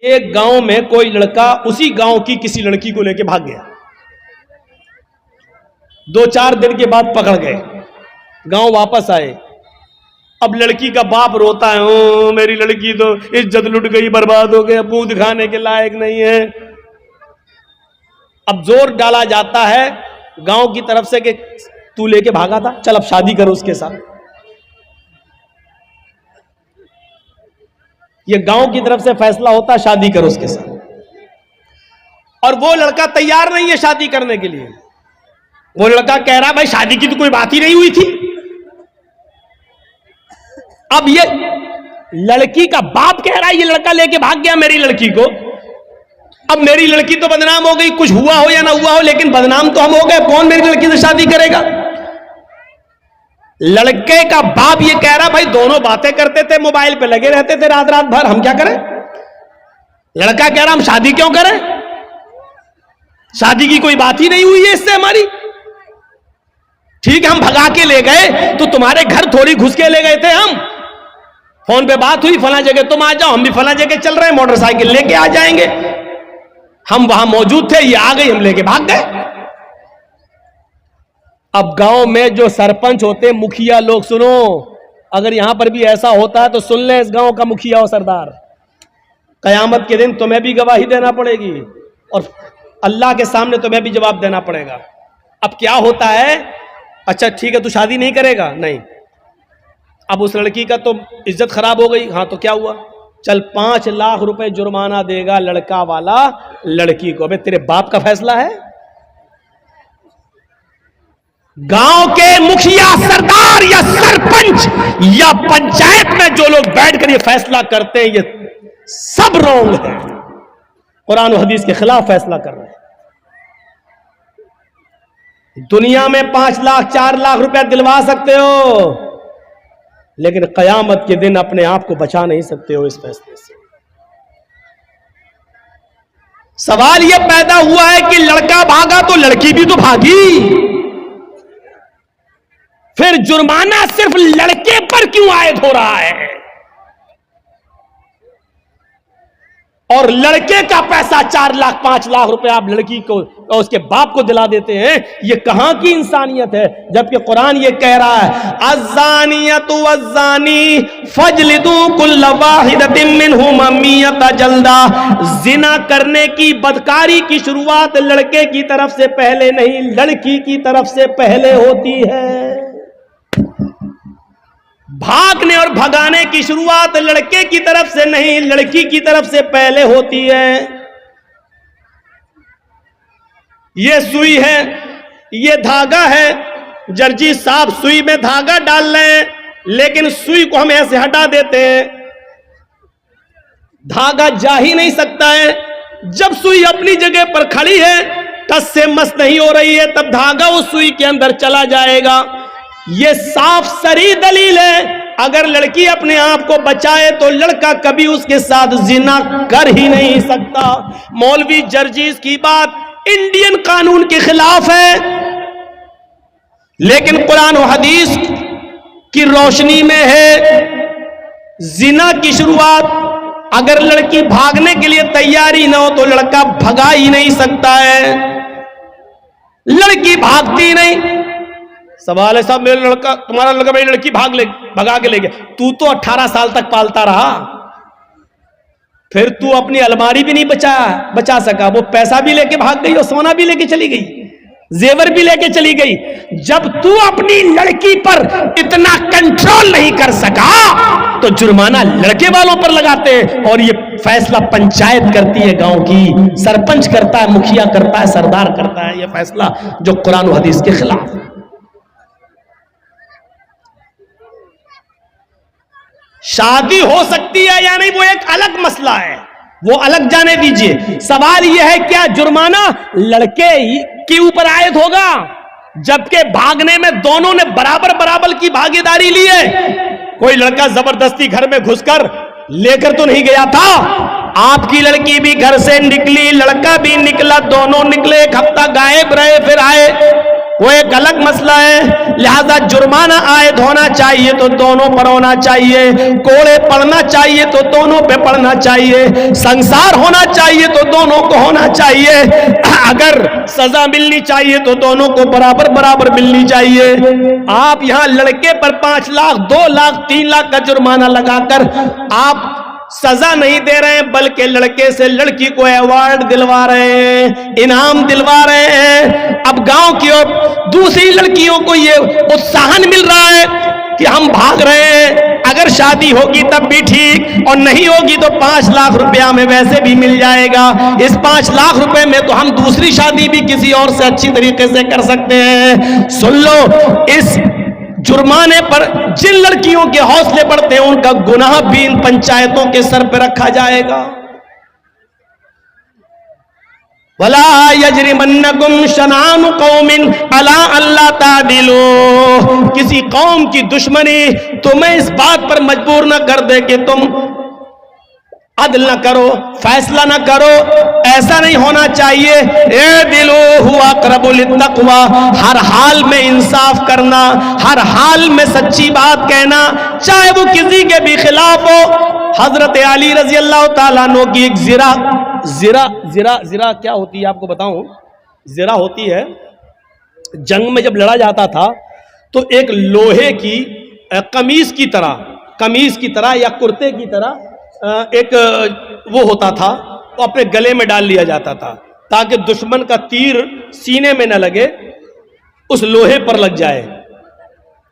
एक गांव में कोई लड़का उसी गांव की किसी लड़की को लेकर भाग गया। 2-4 दिन के बाद पकड़ गए, गांव वापस आए। अब लड़की का बाप रोता है, ओ मेरी लड़की तो इज्जत लुट गई, बर्बाद हो गया, मुंह दिखाने के लायक नहीं है। अब जोर डाला जाता है गांव की तरफ से कि तू लेके भागा था, चल अब शादी करो उसके साथ। ये गांव की तरफ से फैसला होता है शादी करो उसके साथ, और वो लड़का तैयार नहीं है शादी करने के लिए। वो लड़का कह रहा है भाई शादी की तो कोई बात ही नहीं हुई थी। अब ये लड़की का बाप कह रहा है ये लड़का लेके भाग गया मेरी लड़की को। अब मेरी लड़की तो बदनाम हो गई, कुछ हुआ हो या ना हुआ हो, लेकिन बदनाम तो हम हो गए, कौन मेरी लड़की से शादी करेगा। लड़के का बाप ये कह रहा भाई दोनों बातें करते थे, मोबाइल पे लगे रहते थे रात रात भर, हम क्या करें। लड़का कह रहा हम शादी क्यों करें, शादी की कोई बात ही नहीं हुई है इससे हमारी। ठीक है हम भगा के ले गए तो तुम्हारे घर थोड़ी घुस के ले गए थे, हम फोन पे बात हुई फला जगह तुम आ जाओ, हम भी फला जगह चल रहे हैं, मोटरसाइकिल लेके आ जाएंगे। हम वहां मौजूद थे, ये आ गई, हम लेके भाग गए। अब गांव में जो सरपंच होते, मुखिया लोग, सुनो, अगर यहां पर भी ऐसा होता है तो सुन ले इस गांव का मुखिया और सरदार, कयामत के दिन तुम्हें भी गवाही देना पड़ेगी और अल्लाह के सामने तुम्हें भी जवाब देना पड़ेगा। अब क्या होता है, अच्छा ठीक है तू शादी नहीं करेगा, नहीं, अब उस लड़की का तो इज्जत खराब हो गई, हाँ तो क्या हुआ, चल 5 लाख रुपए जुर्माना देगा लड़का वाला लड़की को। अबे तेरे बाप का फैसला है। गांव के मुखिया, सरदार या सरपंच या पंचायत में जो लोग बैठकर ये फैसला करते हैं, ये सब रॉन्ग है, कुरान और हदीस के खिलाफ फैसला कर रहे हैं। दुनिया में 5 लाख 4 लाख रुपया दिलवा सकते हो, लेकिन कयामत के दिन अपने आप को बचा नहीं सकते हो इस फैसले से। सवाल यह पैदा हुआ है कि लड़का भागा तो लड़की भी तो भागी, फिर जुर्माना सिर्फ लड़के पर क्यों आयद हो रहा है, और लड़के का पैसा 4 लाख 5 लाख रुपए आप लड़की को और उसके बाप को दिला देते हैं। ये कहां की इंसानियत है, जबकि कुरान ये कह रहा है अज़्ज़ानियतु वज़्ज़ानी फजलिदू कुल्ल वाहिदतिन मिनहुमा मियता जल्दा। जिना करने की, बदकारी की शुरुआत लड़के की तरफ से पहले नहीं, लड़की की तरफ से पहले होती है। भागने और भगाने की शुरुआत लड़के की तरफ से नहीं, लड़की की तरफ से पहले होती है। ये सुई है, ये धागा है, जर्जी साहब सुई में धागा डाल रहे हैं, लेकिन सुई को हम ऐसे हटा देते हैं, धागा जा ही नहीं सकता है। जब सुई अपनी जगह पर खड़ी है, टस से मस नहीं हो रही है, तब धागा उस सुई के अंदर चला जाएगा। ये साफ सरी दलील है, अगर लड़की अपने आप को बचाए तो लड़का कभी उसके साथ जिना कर ही नहीं सकता। मौलवी जर्जीस की बात इंडियन कानून के खिलाफ है, लेकिन कुरान और हदीस की रोशनी में है। जिना की शुरुआत अगर लड़की भागने के लिए तैयारी ना हो तो लड़का भगा ही नहीं सकता है, लड़की भागती नहीं। सवाल है साहब मेरा लड़का, तुम्हारा लड़का मेरी लड़की भगा के ले गया, तू तो 18 साल तक पालता रहा, फिर तू अपनी अलमारी भी नहीं बचा सका, वो पैसा भी लेके भाग गई और सोना भी लेके चली गई, जेवर भी लेके चली गई। जब तू अपनी लड़की पर इतना कंट्रोल नहीं कर सका तो जुर्माना लड़के वालों पर लगाते हैं, और ये फैसला पंचायत करती है, गांव की सरपंच करता है, मुखिया करता है, सरदार करता है, ये फैसला जो कुरान और हदीस के खिलाफ है। शादी हो सकती है या नहीं वो एक अलग मसला है, वो अलग जाने दीजिए। सवाल यह है क्या जुर्माना लड़के के ऊपर आयद होगा, जबकि भागने में दोनों ने बराबर बराबर की भागीदारी ली है। कोई लड़का जबरदस्ती घर में घुसकर लेकर तो नहीं गया था, आपकी लड़की भी घर से निकली, लड़का भी निकला, दोनों निकले, एक हफ्ता गायब रहे, फिर आए। वो एक अलग मसला है। लिहाजा जुर्माना आयद होना चाहिए तो दोनों पर होना चाहिए, कोड़े पड़ना चाहिए तो दोनों पे पड़ना चाहिए, संसार होना चाहिए तो दोनों को होना चाहिए, अगर सजा मिलनी चाहिए तो दोनों को बराबर बराबर मिलनी चाहिए। आप यहां लड़के पर 5 लाख, 2 लाख, 3 लाख का जुर्माना लगाकर आप सजा नहीं दे रहे हैं, बल्कि लड़के से लड़की को अवार्ड दिलवा रहे हैं, इनाम दिलवा रहे हैं। अब गांव की और दूसरी लड़कियों को ये उत्साहन मिल रहा है कि हम भाग रहे हैं, अगर शादी होगी तब भी ठीक, और नहीं होगी तो 5 लाख रुपया में वैसे भी मिल जाएगा। इस 5 लाख रुपए में तो हम दूसरी शादी भी किसी और से अच्छी तरीके से कर सकते हैं। सुन लो, इस जुर्माने पर जिन लड़कियों के हौसले बढ़ते हैं उनका गुनाह भी इन पंचायतों के सर पर रखा जाएगा। वला यजरिमन्नकुम शनानु कौमिन अला अल्ला तादिलू, किसी कौम की दुश्मनी तुम्हें इस बात पर मजबूर न कर दे कि तुम अदल न करो, फैसला न करो, ऐसा नहीं होना चाहिए। ए दिलो हुआ करबुल तकवा, हर हाल में इंसाफ करना, हर हाल में सच्ची बात कहना, चाहे वो किसी के भी खिलाफ हो। हजरत अली रजी अल्लाह ताला अन्हु की एक जिरा क्या होती है आपको बताऊं? जिरा होती है, जंग में जब लड़ा जाता था तो एक लोहे की कमीज की तरह या कुर्ते की तरह एक वो होता था, वो अपने गले में डाल लिया जाता था ताकि दुश्मन का तीर सीने में न लगे, उस लोहे पर लग जाए।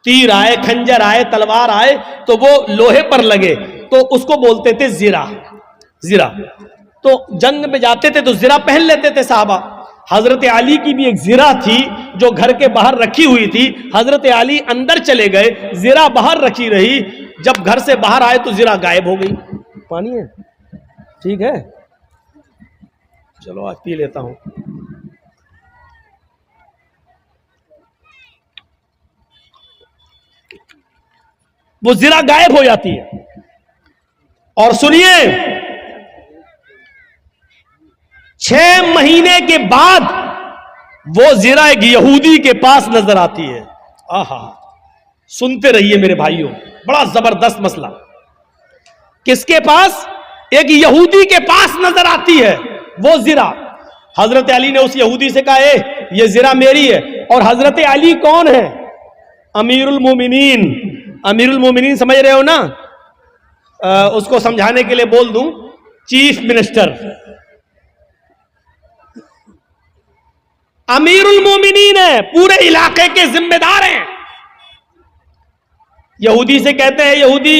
तीर आए, खंजर आए, तलवार आए तो वो लोहे पर लगे, तो उसको बोलते थे जिरा। तो जंग में जाते थे तो जिरा पहन लेते थे साहबा। हजरत अली की भी एक जिरा थी जो घर के बाहर रखी हुई थी। हजरत अली अंदर चले गए, जिरा बाहर रखी रही। जब घर से बाहर आए तो जिरा गायब हो गई। पानी है? ठीक है, चलो आज पी लेता हूं। वो जिरा गायब हो जाती है। और सुनिए, 6 महीने के बाद वो जिरा एक यहूदी के पास नजर आती है। आहा, सुनते रहिए मेरे भाइयों, बड़ा जबरदस्त मसला। किसके पास? एक यहूदी के पास नजर आती है वो जिरा। हजरत अली ने उस यहूदी से कहा, ये जिरा मेरी है। और हजरत अली कौन है? अमीरुल मोमिनीन। अमीरुल मोमिनीन समझ रहे हो ना? उसको समझाने के लिए बोल दूं, चीफ मिनिस्टर। अमीरुल मोमिनीन है, पूरे इलाके के जिम्मेदार हैं। यहूदी से कहते हैं, यहूदी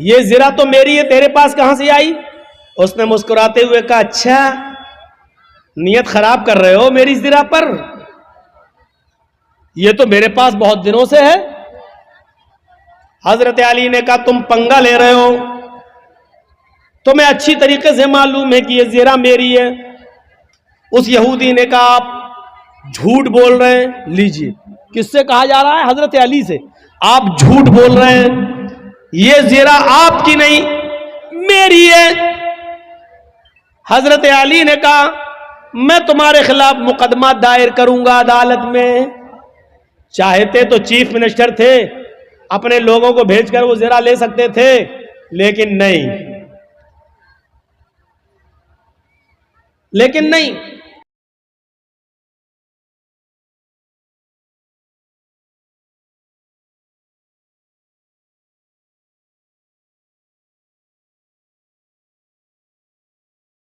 ये जिरा तो मेरी है, तेरे पास कहां से आई? उसने मुस्कुराते हुए कहा, अच्छा नियत खराब कर रहे हो मेरी जिरा पर, ये तो मेरे पास बहुत दिनों से है। हजरत अली ने कहा, तुम पंगा ले रहे हो, तुम्हें अच्छी तरीके से मालूम है कि ये जिरा मेरी है। उस यहूदी ने कहा, आप झूठ बोल रहे हैं। लीजिए, किससे कहा जा रहा है? हजरत अली से। आप झूठ बोल रहे हैं, ये जिरा आपकी नहीं मेरी है। हजरत अली ने कहा, मैं तुम्हारे खिलाफ मुकदमा दायर करूंगा अदालत में। चाहते तो चीफ मिनिस्टर थे, अपने लोगों को भेजकर वो जिरा ले सकते थे, लेकिन नहीं।